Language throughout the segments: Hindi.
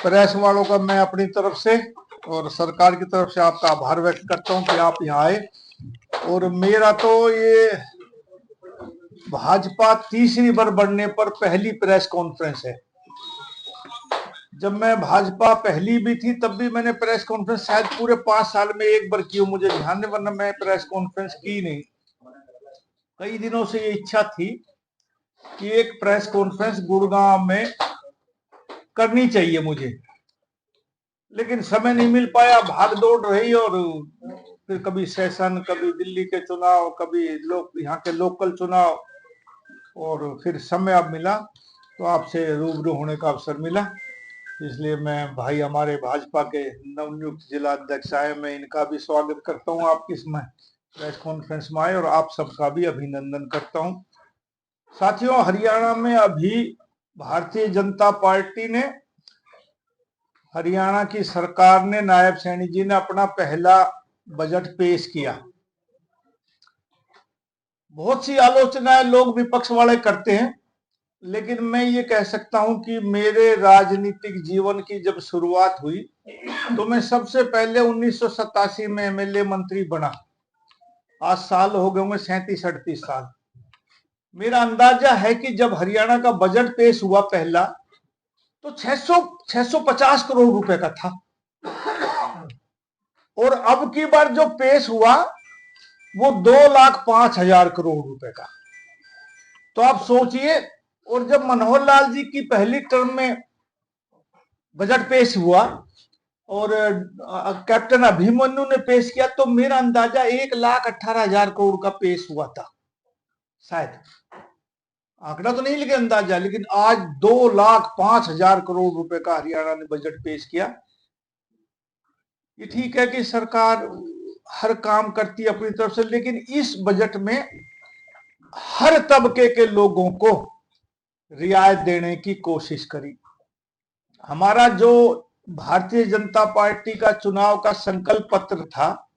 प्रेस वालों का मैं अपनी तरफ से और सरकार की तरफ से आपका आभार व्यक्त करता हूं कि आप यहाँ आए। और मेरा तो ये भाजपा तीसरी बार बढ़ने पर पहली प्रेस कॉन्फ्रेंस है। जब मैं भाजपा पहली भी थी तब भी मैंने प्रेस कॉन्फ्रेंस शायद पूरे 5 साल में एक बार की हो, मुझे ध्यान नहीं, वरना मैं प्रेस कॉन्फ्रेंस की नहीं। कई दिनों से ये इच्छा थी कि एक प्रेस कॉन्फ्रेंस गुड़गांव में करनी चाहिए मुझे, लेकिन समय नहीं मिल पाया, भाग दौड़ रही। और फिर कभी सेशन, कभी दिल्ली के चुनाव, कभी यहाँ के लोकल चुनाव, और फिर समय अब मिला तो आपसे रूबरू होने का अवसर मिला। इसलिए मैं भाई हमारे भाजपा के नवनियुक्त जिला अध्यक्ष आए, मैं इनका भी स्वागत करता हूं आपकी इस प्रेस कॉन्फ्रेंस में आए, और आप सबका भी अभिनंदन करता हूं। साथियों, हरियाणा में अभी भारतीय जनता पार्टी ने, हरियाणा की सरकार ने, नायब सैनी जी ने अपना पहला बजट पेश किया। बहुत सी आलोचनाएं लोग विपक्ष वाले करते हैं, लेकिन मैं ये कह सकता हूं कि मेरे राजनीतिक जीवन की जब शुरुआत हुई तो मैं सबसे पहले 1987 में एमएलए मंत्री बना। आज साल हो गए होंगे 37-38 साल। मेरा अंदाजा है कि जब हरियाणा का बजट पेश हुआ पहला, तो 650 करोड़ रुपए का था, और अब की बार जो पेश हुआ वो 2,05,000 करोड़ रुपए का। तो आप सोचिए, और जब मनोहर लाल जी की पहली टर्म में बजट पेश हुआ और कैप्टन अभिमन्यु ने पेश किया, तो मेरा अंदाजा 1,18,000 करोड़ का पेश हुआ था शायद, आंकड़ा तो नहीं लेकिन अंदाजा। लेकिन आज 2,05,000 करोड़ रुपए का हरियाणा ने बजट पेश किया। ये ठीक है कि सरकार हर काम करती है अपनी तरफ से, लेकिन इस बजट में हर तबके के लोगों को रियायत देने की कोशिश करी। हमारा जो भारतीय जनता पार्टी का चुनाव का संकल्प पत्र था,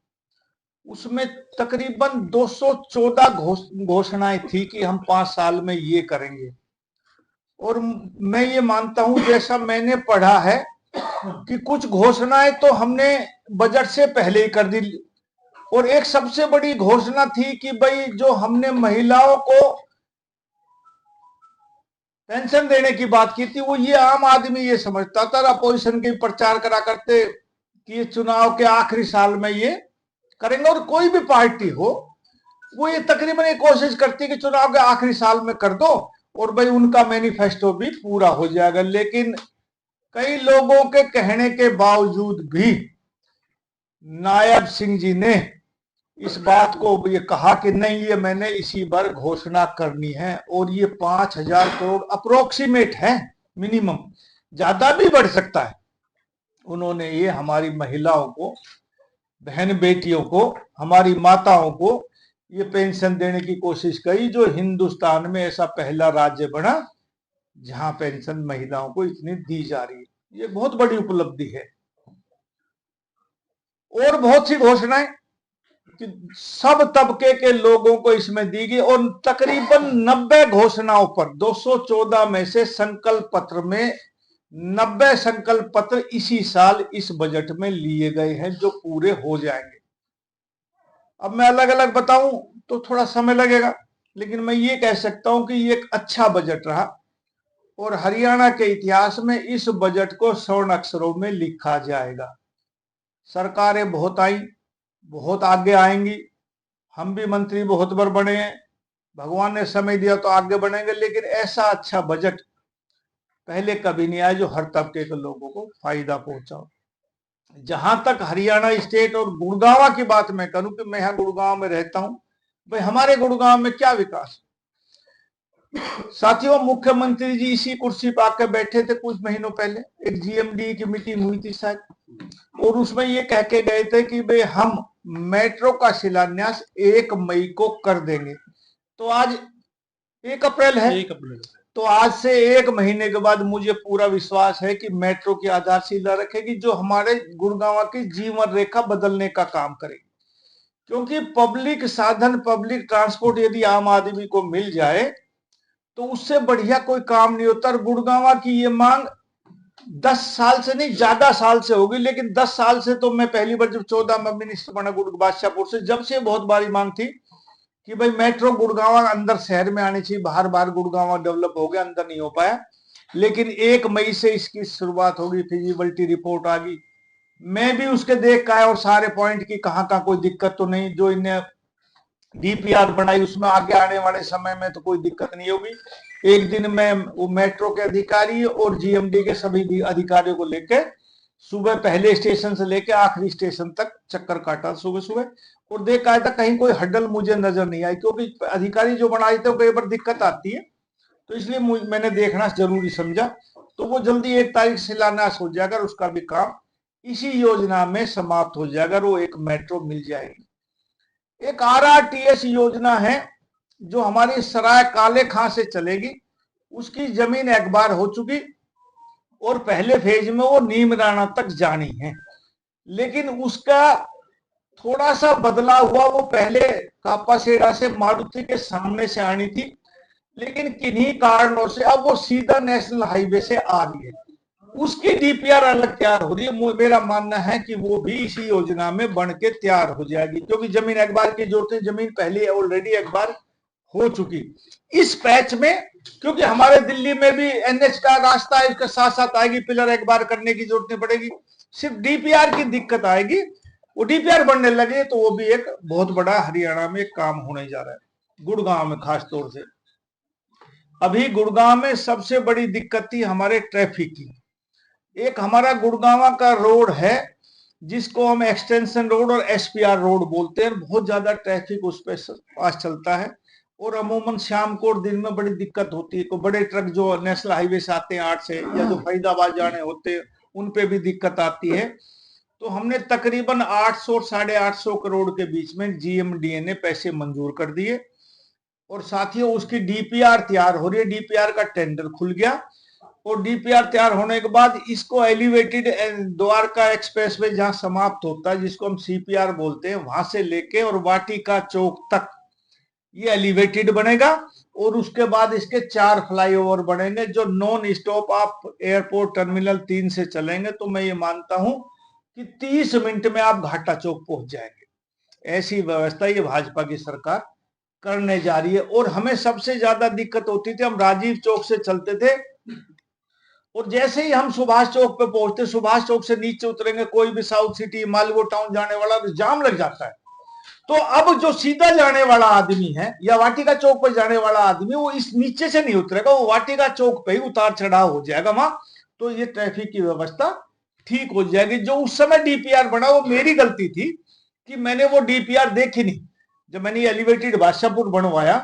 उसमें तकरीबन 214 घोषणाएं थी कि हम 5 साल में ये करेंगे। और मैं ये मानता हूं, जैसा मैंने पढ़ा है, कि कुछ घोषणाएं तो हमने बजट से पहले ही कर दी। और एक सबसे बड़ी घोषणा थी कि भाई जो हमने महिलाओं को पेंशन देने की बात की थी, वो ये आम आदमी ये समझता था, अपोजिशन के प्रचार करा करते कि ये चुनाव के आखिरी साल में ये करेंगे। और कोई भी पार्टी हो, वो ये तकरीबन एक कोशिश करती है कि चुनाव के आखिरी साल में कर दो और भाई उनका मैनिफेस्टो भी पूरा हो जाएगा। लेकिन कई लोगों के कहने के बावजूद भी नायब सिंह जी ने इस बात को ये कहा कि नहीं, ये मैंने इसी बार घोषणा करनी है, और ये 5,000 करोड़ अप्रोक्सीमेट है, मिनिमम, ज्यादा भी बढ़ सकता है। उन्होंने ये हमारी महिलाओं को, बहन बेटियों को, हमारी माताओं को ये पेंशन देने की कोशिश करी, जो हिंदुस्तान में ऐसा पहला राज्य बना जहां पेंशन महिलाओं को इतनी दी जा रही है। ये बहुत बड़ी उपलब्धि है। और बहुत सी घोषणाएं कि सब तबके के लोगों को इसमें दी गई, और तकरीबन 90 घोषणाओं पर 214 में से संकल्प पत्र में 90 संकल्प पत्र इसी साल इस बजट में लिए गए हैं, जो पूरे हो जाएंगे। अब मैं अलग अलग बताऊं तो थोड़ा समय लगेगा, लेकिन मैं ये कह सकता हूं कि ये एक अच्छा बजट रहा, और हरियाणा के इतिहास में इस बजट को स्वर्ण अक्षरों में लिखा जाएगा। सरकारें बहुत आई, बहुत आगे आएंगी, हम भी मंत्री बहुत बार बने हैं, भगवान ने समय दिया तो आगे बढ़ेंगे, लेकिन ऐसा अच्छा बजट पहले कभी नहीं आया जो हर तबके के लोगों को फायदा पहुंचाओ। जहां तक हरियाणा स्टेट और गुड़गांव की बात मैं करूं कि मैं यहाँ गुड़गांव में रहता हूं, भाई हमारे गुड़गांव में क्या विकास। साथियों, मुख्यमंत्री जी इसी कुर्सी पर आकर बैठे थे कुछ महीनों पहले, एक जीएमडी की मीटिंग हुई थी शायद, और उसमें ये कह के गए थे कि भाई हम मेट्रो का शिलान्यास 1 मई को कर देंगे। तो आज 1 अप्रैल है, 1 अप्रैल, तो आज से 1 महीने के बाद मुझे पूरा विश्वास है कि मेट्रो की आधारशिला रखेगी, जो हमारे गुड़गांव की जीवन रेखा बदलने का काम करेगी। क्योंकि पब्लिक साधन, पब्लिक ट्रांसपोर्ट यदि आम आदमी को मिल जाए तो उससे बढ़िया कोई काम नहीं होता। और गुड़गांव की ये मांग 10 साल से नहीं, ज्यादा साल से होगी, लेकिन 10 साल से तो मैं पहली बार जब 14 में मिनिस्टर बना बादशाहपुर से, जब से बहुत बारी मांग थी कि भाई मेट्रो गुड़गांव अंदर शहर में आनी चाहिए। बाहर बाहर गुड़गांव डेवलप हो गया, अंदर नहीं हो पाया। लेकिन 1 मई से इसकी शुरुआत होगी, फिजिबिलिटी रिपोर्ट आ गई, मैं भी उसके देख का आया और सारे पॉइंट की कहाँ का कोई दिक्कत तो नहीं। जो इन्हें डीपीआर बनाई उसमें आगे आने वाले समय में तो कोई दिक्कत नहीं होगी। एक दिन में वो मेट्रो के अधिकारी और जीएमडी के सभी अधिकारियों को लेके सुबह पहले स्टेशन से लेके आखिरी स्टेशन तक चक्कर काटा सुबह सुबह, और देख आया था कहीं कोई हड्डल मुझे नजर नहीं आई, क्योंकि अधिकारी जो बनाए थे कई बार दिक्कत आती है, तो इसलिए मैंने देखना जरूरी समझा। तो वो जल्दी 1 तारीख से शिलान्यास हो जाएगा, उसका भी काम इसी योजना में समाप्त हो जाएगा, वो एक मेट्रो मिल जाएगी। एक आरआरटीएस योजना है जो हमारी सराय काले खां से चलेगी, उसकी जमीन एक बार हो चुकी और पहले फेज में वो नीमराना तक जानी है, लेकिन उसका थोड़ा सा बदला हुआ, वो पहले कापासेड़ा से मारुति के सामने से आनी थी, लेकिन किन्हीं कारणों से अब वो सीधा नेशनल हाईवे से आ रही है। उसकी डीपीआर अलग तैयार हो रही है। मेरा मानना है कि वो भी इसी योजना में बन के तैयार हो जाएगी, क्योंकि जमीन एक बार की जरूरत है, जमीन पहले ऑलरेडी एक बार हो चुकी इस पैच में। क्योंकि हमारे दिल्ली में भी एनएच का रास्ता है, इसके साथ साथ आएगी, पिलर एक बार करने की जरूरत नहीं पड़ेगी, सिर्फ डीपीआर की दिक्कत आएगी। वो डीपीआर बनने लगे तो वो भी एक बहुत बड़ा हरियाणा में काम होने जा रहा है, गुड़गांव में खास तौर से। अभी गुड़गांव में सबसे बड़ी दिक्कत थी हमारे ट्रैफिक की। एक हमारा गुड़गांव का रोड है जिसको हम एक्सटेंशन रोड और एसपीआर रोड बोलते हैं, बहुत ज्यादा ट्रैफिक उस पे पास चलता है, और अमूमन शाम को और दिन में बड़ी दिक्कत होती है। को बड़े ट्रक जो नेशनल हाईवे से आते हैं 8 से, या जो फरीदाबाद जाने होते हैं, उन पे भी दिक्कत आती है। तो हमने तकरीबन 800 और 850 करोड़ के बीच में जीएमडीए ने पैसे मंजूर कर दिए, और साथियों उसकी डीपीआर तैयार हो रही है। डीपीआर का टेंडर खुल गया, और डीपीआर तैयार होने के बाद इसको एलिवेटेड द्वारका एक्सप्रेसवे जहां समाप्त होता है, जिसको हम सीपीआर बोलते हैं, वहां से लेके और वाटिका चौक तक ये एलिवेटेड बनेगा, और उसके बाद इसके 4 फ्लाईओवर बनेंगे जो नॉन स्टॉप आप एयरपोर्ट टर्मिनल 3 से चलेंगे, तो मैं ये मानता हूं कि 30 मिनट में आप घाटा चौक पहुंच जाएंगे। ऐसी व्यवस्था ये भाजपा की सरकार करने जा रही है। और हमें सबसे ज्यादा दिक्कत होती थी, हम राजीव चौक से चलते थे, और जैसे ही हम सुभाष चौक पे पहुंचते, सुभाष चौक से नीचे उतरेंगे, कोई भी साउथ सिटी मालवो टाउन जाने वाला, तो जाम लग जाता है। तो अब जो सीधा जाने वाला आदमी है या वाटिका चौक पर जाने वाला आदमी, वो इस नीचे से नहीं उतरेगा, वो वाटिका चौक पे ही उतार चढ़ाव हो जाएगा वहां, तो ये ट्रैफिक की व्यवस्था ठीक हो जाएगी। जो उस समय डीपीआर बना वो मेरी गलती थी कि मैंने वो डीपीआर देखी नहीं। जब मैंने एलिवेटेड बादशाहपुर बनवाया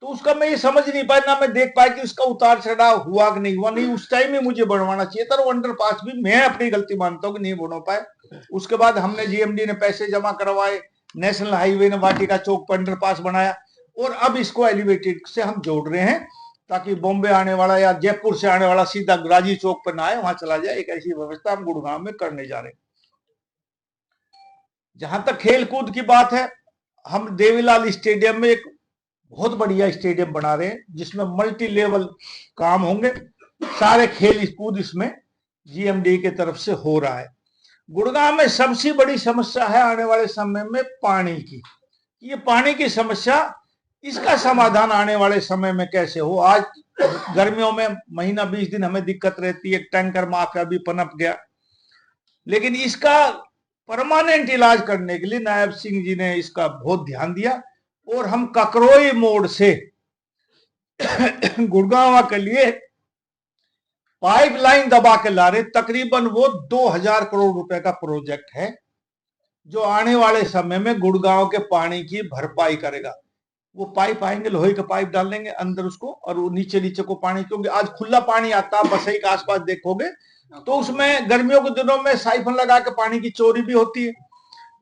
तो उसका मैं ये समझ नहीं पाया, ना मैं देख पाया कि उसका उतार चढ़ाव हुआ कि नहीं हुआ। नहीं, उस टाइम में मुझे बनवाना चाहिए था। वो अंडरपास भी मैं अपनी गलती मानता हूँ कि नहीं बन पाए। उसके बाद हमने जीएमडी ने पैसे जमा करवाए, नेशनल हाईवे ने वाटिका चौक पर अंडरपास बनाया, और अब इसको एलिवेटेड से हम जोड़ रहे हैं ताकि बॉम्बे आने वाला या जयपुर से आने वाला सीधा राजी चौक पर ना आए, वहां चला जाए। एक ऐसी व्यवस्था हम गुड़गांव में करने जा रहे हैं। जहां तक खेल कूद की बात है, हम देवीलाल स्टेडियम में एक बहुत बढ़िया स्टेडियम बना रहे हैं जिसमें मल्टी लेवल काम होंगे। सारे खेल कूद इसमें जीएमडी की तरफ से हो रहा है। गुड़गांव में सबसे बड़ी समस्या है आने वाले समय में पानी की। ये पानी की समस्या, इसका समाधान आने वाले समय में कैसे हो। आज गर्मियों में महीना 20 दिन हमें दिक्कत रहती है, टैंकर माफिया भी पनप गया, लेकिन इसका परमानेंट इलाज करने के लिए नायब सिंह जी ने इसका बहुत ध्यान दिया, और हम ककरोई मोड़ से गुड़गांव के लिए पाइपलाइन दबा के ला रहे। तकरीबन वो 2000 करोड़ रुपए का प्रोजेक्ट है जो आने वाले समय में गुड़गांव के पानी की भरपाई करेगा। वो पाइप आएंगे, लोहे का पाइप डाल देंगे अंदर उसको, और वो नीचे नीचे को पानी, क्योंकि आज खुला पानी आता है, बसई के आसपास देखोगे तो उसमें गर्मियों के दिनों में साइफन लगा के पानी की चोरी भी होती है,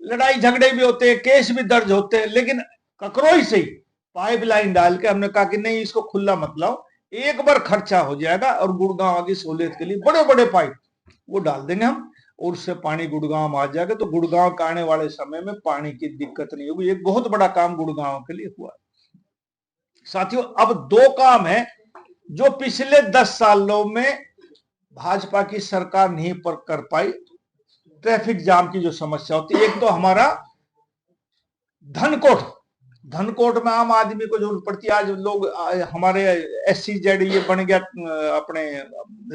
लड़ाई झगड़े भी होते हैं, केस भी दर्ज होते हैं। लेकिन ककरोई से ही पाइपलाइन डाल के हमने कहा कि नहीं, इसको खुला मत लाओ, एक बार खर्चा हो जाएगा, और गुड़गांव की सहूलियत के लिए बड़े बड़े पाइप वो डाल देंगे हम, और उससे पानी गुड़गांव आ जाएगा। तो गुड़गांव का आने वाले समय में पानी की दिक्कत नहीं होगी। एक बहुत बड़ा काम गुड़गांव के लिए हुआ। साथियों, अब 2 काम है जो पिछले 10 सालों में भाजपा की सरकार नहीं पर कर पाई। ट्रैफिक जाम की जो समस्या होती है, एक तो हमारा धनकोट में आम आदमी को जरूरत पड़ती है। आज लोग हमारे SEZ ये बन गया अपने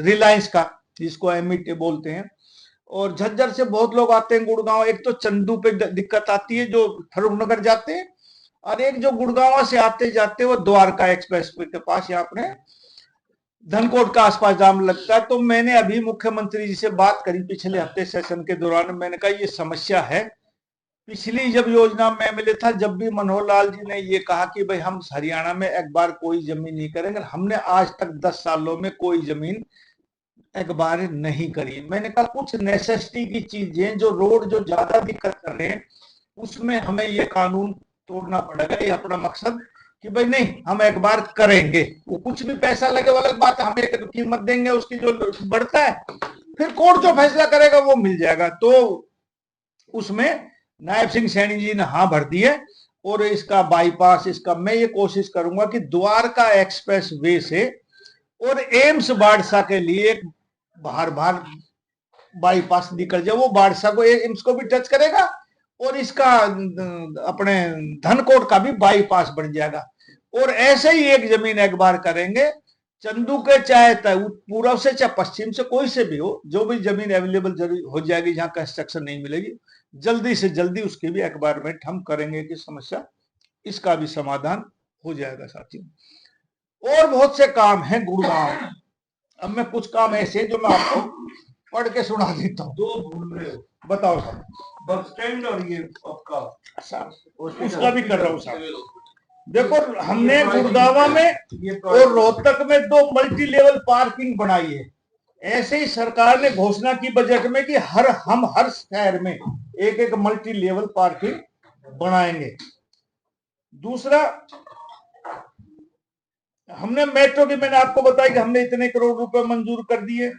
रिलायंस का, जिसको एमिट बोलते हैं, और झज्जर से बहुत लोग आते हैं गुड़गांव। एक तो चंदू पे दिक्कत आती है जो फरूखनगर जाते हैं, और एक जो गुड़गांव से आते जाते वो द्वारका एक्सप्रेस के पास यहाँ अपने धनकोट का आसपास जाम लगता है। तो मैंने अभी मुख्यमंत्री जी से बात करी पिछले हफ्ते सेशन के दौरान। मैंने कहा ये समस्या है। पिछली जब योजना में मिले था, जब भी मनोहर लाल जी ने ये कहा कि भाई हम हरियाणा में एक बार कोई जमीन नहीं करेंगे, हमने आज तक 10 सालों में कोई जमीन एक बार नहीं करी। मैंने कहा कुछ नेसेसिटी की चीजें, जो रोड जो ज्यादा दिक्कत कर रहे हैं, उसमें हमें ये कानून तोड़ना पड़ेगा। ये अपना मकसद कि भाई नहीं, हम एक बार करेंगे, वो कुछ भी पैसा लगे वाली बात, हम एक कीमत देंगे, उसकी जो बढ़ता है फिर कोर्ट जो फैसला करेगा वो मिल जाएगा। तो उसमें नायब सिंह सैनी जी ने हाँ भर दी है, और इसका बाईपास, इसका मैं ये कोशिश करूंगा कि द्वारका एक्सप्रेस वे से और एम्स बाड़सा के लिए बाहर बाईपास निकल जाए। वो बाड़सा को, एम्स को भी टच करेगा, और इसका अपने धनकोट का भी बाईपास बन जाएगा। और ऐसे ही एक जमीन एक बार करेंगे, चंदू के चाहे पूर्व से चाहे पश्चिम से, कोई से भी हो, जो भी जमीन अवेलेबल हो जाएगी जहां कंस्ट्रक्शन नहीं मिलेगी, जल्दी से जल्दी उसकी भी एक्वायरमेंट हम करेंगे कि समस्या इसका भी समाधान हो जाएगा। साथियों, और बहुत से काम हैं गुड़गांव। अब मैं कुछ काम ऐसे जो मैं आपको पढ़ के सुना देता हूँ। दो भूल रहे हो, बताओ साहब। बस स्टैंड और ये आपका उसका भी कर रहा हूँ साहब। देखो, हमने गुड़गांव में और रोहतक में 2 मल्टी लेवल पार्किंग बनाई है। ऐसे ही सरकार ने घोषणा की बजट में कि हर शहर में एक एक मल्टी लेवल पार्किंग बनाएंगे। दूसरा, हमने मेट्रो की, मैंने आपको बताया कि हमने इतने करोड़ रुपए मंजूर कर दिए,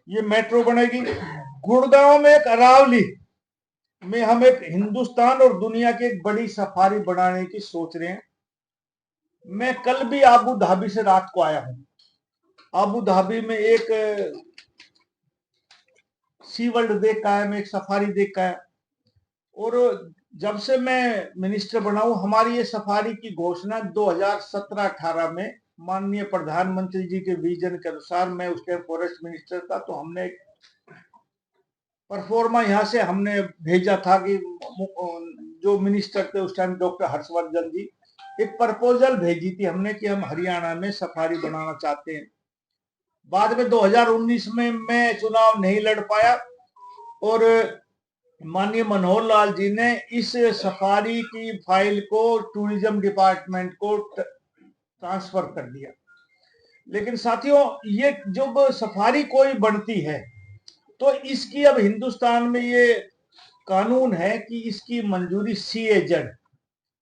ये मेट्रो बनेगी। गुड़गांव में एक अरावली में हम एक हिंदुस्तान और दुनिया की एक बड़ी सफारी बनाने की सोच रहे हैं। मैं कल भी आबू धाबी से रात को आया हूं। आबू धाबी में एक सी वर्ल्ड देख का है, मैं एक सफारी देख का है। और जब से मैं मिनिस्टर बना हूं, हमारी ये सफारी की घोषणा 2017-18 में माननीय प्रधानमंत्री जी के विजन के अनुसार, मैं उस टाइम फॉरेस्ट मिनिस्टर था, तो हमने परफॉर्मा यहाँ से हमने भेजा था कि जो मिनिस्टर थे उस टाइम डॉक्टर हर्षवर्धन जी, एक प्रपोजल भेजी थी हमने कि हम हरियाणा में सफारी बनाना चाहते हैं। बाद में 2019 में मैं चुनाव नहीं लड़ पाया, और माननीय मनोहर लाल जी ने इस सफारी की फाइल को टूरिज्म डिपार्टमेंट को ट्रांसफर कर दिया। लेकिन साथियों, ये जब सफारी कोई बनती है तो इसकी अब हिंदुस्तान में ये कानून है कि इसकी मंजूरी CAZ,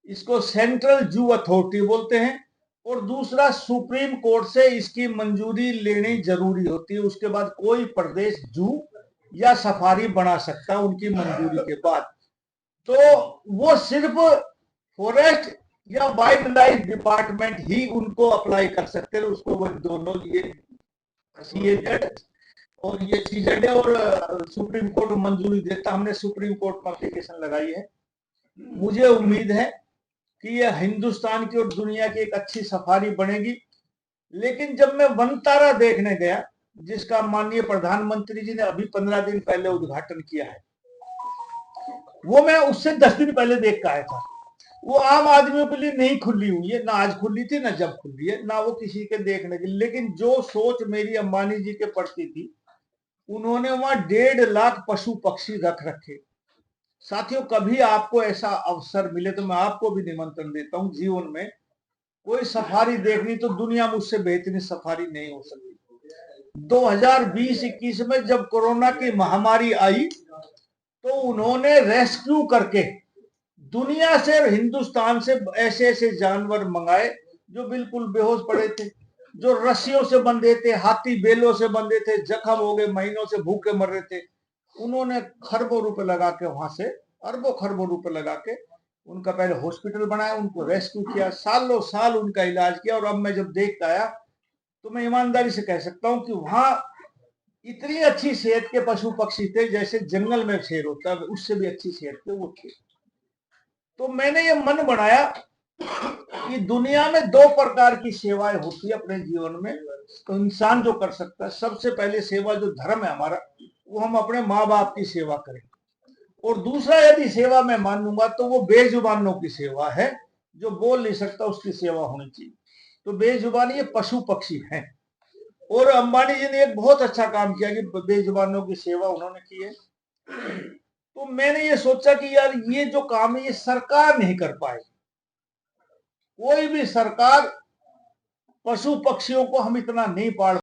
इसको सेंट्रल जू अथॉरिटी बोलते हैं, और दूसरा सुप्रीम कोर्ट से इसकी मंजूरी लेनी जरूरी होती है। उसके बाद कोई प्रदेश जू या सफारी बना सकता है उनकी मंजूरी के बाद। तो वो सिर्फ फॉरेस्ट या वाइल्ड लाइफ डिपार्टमेंट ही उनको अप्लाई कर सकते हैं। उसको वो दोनों, ये CAZ और ये CZ और सुप्रीम कोर्ट मंजूरी देता। हमने सुप्रीम कोर्ट में एप्लीकेशन लगाई है। मुझे उम्मीद है कि ये हिंदुस्तान की और दुनिया की एक अच्छी सफारी बनेगी। लेकिन जब मैं वनतारा देखने गया, जिसका माननीय प्रधानमंत्री जी ने अभी 15 दिन पहले उद्घाटन किया है, वो मैं उससे 10 दिन पहले देख के आया था। वो आम आदमियों के लिए नहीं खुली हुई है, ना आज खुली थी, ना जब खुली है, ना वो किसी के देखने की। लेकिन जो सोच मेरी अंबानी जी के प्रति थी, उन्होंने वहां 1.5 लाख पशु पक्षी रख रखे। साथियों, कभी आपको ऐसा अवसर मिले तो मैं आपको भी निमंत्रण देता हूं, जीवन में कोई सफारी देखनी तो दुनिया में उससे बेहतरीन सफारी नहीं हो सकती। 2020-21 में जब कोरोना की महामारी आई, तो उन्होंने रेस्क्यू करके दुनिया से, हिंदुस्तान से ऐसे ऐसे जानवर मंगाए जो बिल्कुल बेहोश पड़े थे, जो रस्सियों से बंधे थे, हाथी बेलों से बंधे थे, जख्म हो गए, महीनों से भूखे मर रहे थे। उन्होंने खरबों रुपए लगा के, वहां से अरबों खरबों रुपए लगा के उनका पहले हॉस्पिटल बनाया, उनको रेस्क्यू किया, सालों साल उनका इलाज किया। और अब मैं जब देख आया तो मैं ईमानदारी से कह सकता हूं कि वहां इतनी अच्छी सेहत के पशु पक्षी थे जैसे जंगल में शेर होता है, उससे भी अच्छी सेहत के वो थे। तो मैंने ये मन बनाया कि दुनिया में दो प्रकार की सेवाएं होती है अपने जीवन में, तो इंसान जो कर सकता है, सबसे पहले सेवा जो धर्म है हमारा, वो हम अपने माँ बाप की सेवा करें। और दूसरा यदि सेवा मैं मानूंगा तो वो बेजुबानों की सेवा है, जो बोल नहीं सकता उसकी सेवा होनी चाहिए। तो बेजुबान ये पशु पक्षी हैं। और अंबानी जी ने एक बहुत अच्छा काम किया कि बेजुबानों की सेवा उन्होंने की है। तो मैंने ये सोचा कि यार ये जो काम है ये सरकार नहीं कर पाए, कोई भी सरकार पशु पक्षियों को हम इतना नहीं पाल